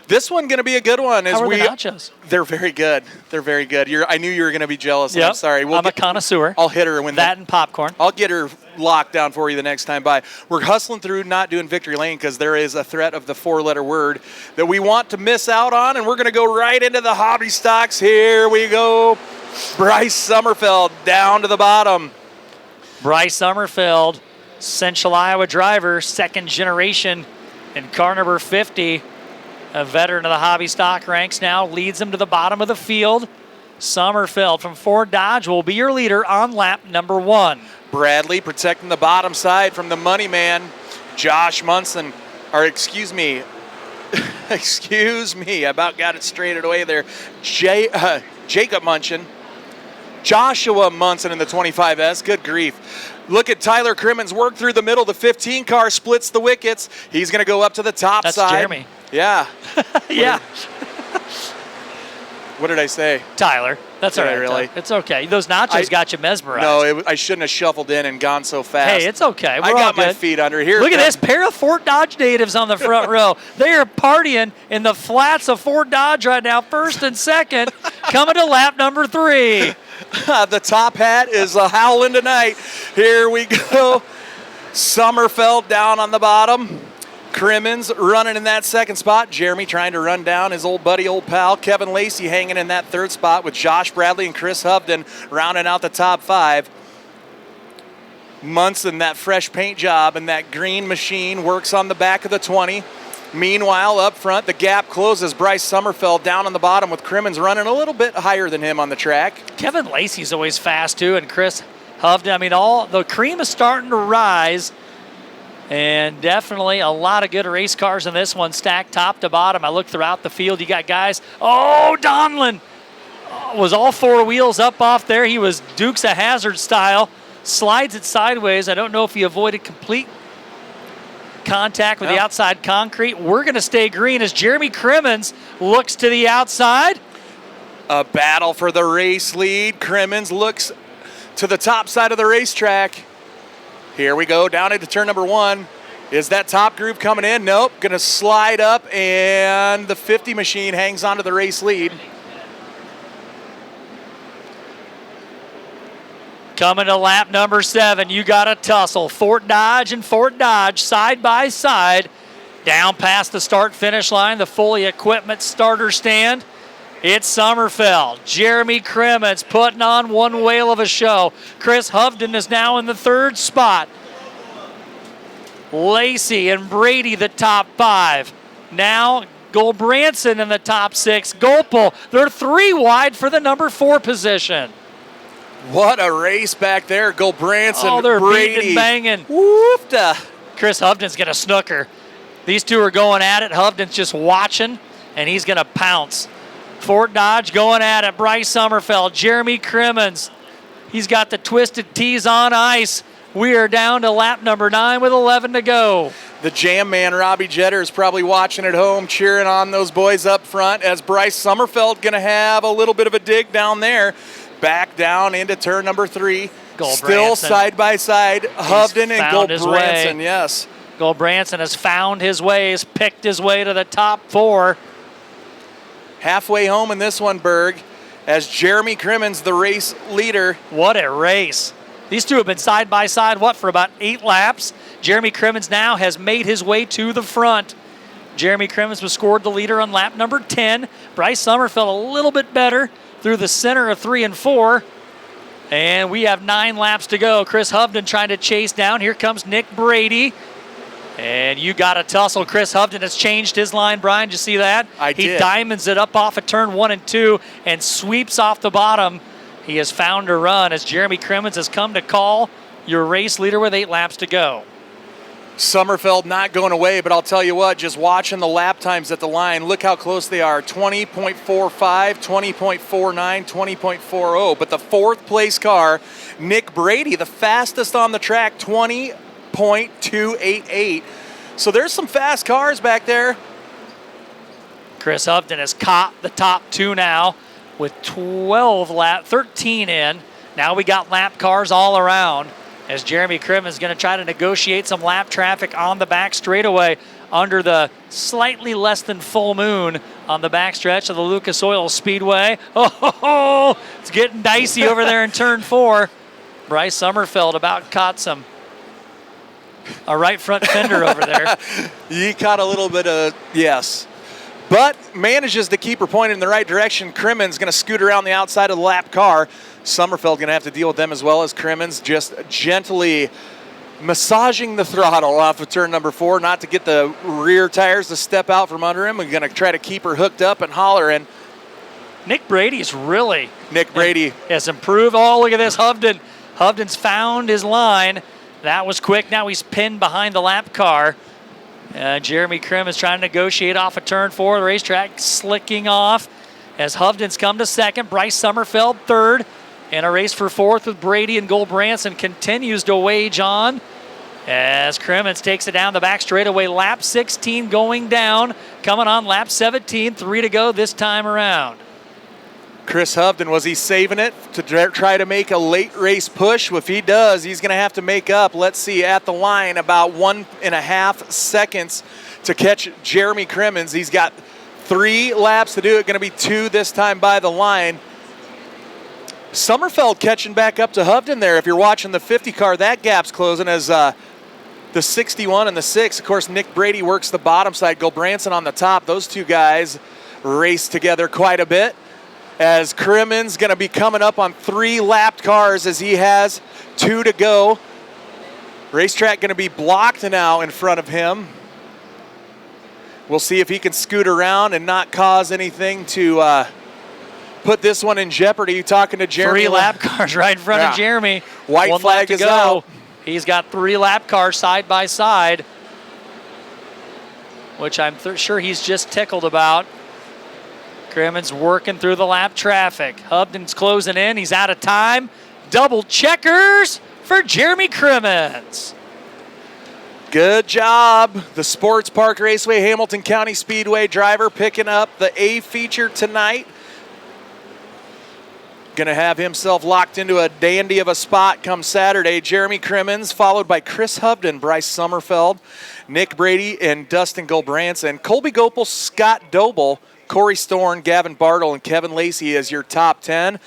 This one going to be a good one. How are the nachos? They're very good. They're very good. I knew you were going to be jealous. Yep. I'm sorry. I'm a connoisseur. I'll hit her when that and popcorn. I'll get her locked down for you the next time by. We're hustling through, not doing victory lane because there is a threat of the 4-letter word that we want to miss out on, and we're going to go right into the hobby stocks. Here we go. Bryce Summerfeld down to the bottom. Bryce Summerfeld, Central Iowa driver, second generation in car number 50. A veteran of the hobby stock ranks now, leads them to the bottom of the field. Summerfeld from Ford Dodge will be your leader on lap number 1. Bradley protecting the bottom side from the money man, Josh Munson, or excuse me, I about got it straightened away there. Jacob Munson, Joshua Munson in the 25S, good grief. Look at Tyler Crimmins work through the middle. The 15 car splits the wickets. He's going to go up to the top side. That's Jeremy. Yeah. Yeah. What did I say? Tyler. That's all right. Really? It's okay. Those nachos got you mesmerized. No, I shouldn't have shuffled in and gone so fast. Hey, it's okay. I got my feet under here. Look at this pair of Fort Dodge natives on the front row. They are partying in the flats of Fort Dodge right now, first and second, coming to lap number 3. The top hat is howling tonight. Here we go. Summerfeld down on the bottom. Crimmins running in that second spot. Jeremy trying to run down his old buddy, old pal. Kevin Lacey hanging in that third spot with Josh Bradley and Chris Hovden rounding out the top 5. Munson, that fresh paint job and that green machine works on the back of the 20. Meanwhile, up front, the gap closes. Bryce Summerfeld down on the bottom with Crimmins running a little bit higher than him on the track. Kevin Lacey's always fast, too, and Chris Hovden. I mean, all the cream is starting to rise. And definitely a lot of good race cars in this one, stacked top to bottom. I look throughout the field. You got guys. Oh, Donlin was all 4 wheels up off there. He was Dukes of Hazzard style. Slides it sideways. I don't know if he avoided complete contact with the outside concrete. We're going to stay green as Jeremy Crimmins looks to the outside. A battle for the race lead. Crimmins looks to the top side of the racetrack. Here we go, down into turn number 1. Is that top group coming in? Nope, gonna slide up, and the 50 machine hangs onto the race lead. Coming to lap number 7, you got a tussle. Fort Dodge and Fort Dodge side by side. Down past the start-finish line, the fully equipment starter stand. It's Summerfeld. Jeremy Crimmins putting on one whale of a show. Chris Hovden is now in the 3rd spot. Lacey and Brady the top 5. Now Goldbranson in the top 6. Gopel, they're 3 wide for the number 4 position. What a race back there. Goldbranson, they're Brady. beating and banging. Woofda. Chris Hovden's going to snooker. These two are going at it. Hovden's just watching, and he's going to pounce. Fort Dodge going at it. Bryce Summerfeld, Jeremy Crimmins. He's got the twisted tees on ice. We are down to lap number 9 with 11 to go. The jam man, Robbie Jetter, is probably watching at home, cheering on those boys up front as Bryce Summerfeld going to have a little bit of a dig down there. Back down into turn number 3. Still side by side, Hovden and Goldbranson, yes. Goldbranson has found his ways, picked his way to the top 4. Halfway home in this one, Berg, as Jeremy Crimmins, the race leader. What a race. These two have been side by side, for about 8 laps. Jeremy Crimmins now has made his way to the front. Jeremy Crimmins was scored the leader on lap number 10. Bryce Summerfeld a little bit better through the center of 3 and 4. And we have 9 laps to go. Chris Hovden trying to chase down. Here comes Nick Brady. And you got a tussle. Chris Hovden has changed his line. Brian, did you see that? I did. He diamonds it up off of turn 1 and 2 and sweeps off the bottom. He has found a run as Jeremy Crimmins has come to call your race leader with 8 laps to go. Summerfeld not going away, but I'll tell you what, just watching the lap times at the line, look how close they are. 20.45, 20.49, 20.40. But the 4th place car, Nick Brady, the fastest on the track, 20.288. So there's some fast cars back there. Chris Hovden has caught the top 2 now with 13 in. Now we got lap cars all around as Jeremy Crimmins is going to try to negotiate some lap traffic on the back straightaway. under the slightly less than full moon on the backstretch of the Lucas Oil Speedway. Oh, it's getting dicey over there in turn 4. Bryce Summerfeld about caught a right front fender over there. He caught a little bit of, yes. But manages to keep her pointed in the right direction. Crimmins going to scoot around the outside of the lap car. Summerfeld going to have to deal with them as well as Crimmins just gently massaging the throttle off of turn number 4, not to get the rear tires to step out from under him. We're going to try to keep her hooked up and hollering. Nick Brady's really. Nick Brady has improved. Oh, look at this. Hovden's found his line. That was quick. Now he's pinned behind the lap car. Jeremy Krim is trying to negotiate off of turn 4. The racetrack slicking off as Hovden's come to second. Bryce Summerfeld third. And a race for 4th with Brady and Gold-Branson continues to wage on as Crimmins takes it down the back straightaway. Lap 16 going down. Coming on lap 17. 3 to go this time around. Chris Hovden, was he saving it to try to make a late race push? If he does, he's going to have to make up. Let's see, at the line, about 1.5 seconds to catch Jeremy Crimmins. He's got 3 laps to do it, going to be 2 this time by the line. Summerfeld catching back up to Hovden there. If you're watching the 50 car, that gap's closing as the 61 and the 6. Of course, Nick Brady works the bottom side. Gold-Branson on the top. Those 2 guys race together quite a bit. As Crimmins going to be coming up on 3 lapped cars as he has 2 to go. Racetrack going to be blocked now in front of him. We'll see if he can scoot around and not cause anything to put this one in jeopardy. Talking to Jeremy. 3 lap cars right in front of Jeremy. White 1 flag lap to is go. out. He's got 3 lap cars side by side, which I'm sure he's just tickled about. Crimmins working through the lap traffic. Hovden's closing in. He's out of time. Double checkers for Jeremy Crimmins. Good job. The Sports Park Raceway Hamilton County Speedway driver picking up the A feature tonight. Going to have himself locked into a dandy of a spot come Saturday. Jeremy Crimmins, followed by Chris Hovden, Bryce Summerfeld, Nick Brady, and Dustin Gold-Branson. Colby Gopel, Scott Doble, Corey Storn, Gavin Bartle, and Kevin Lacey as your top 10.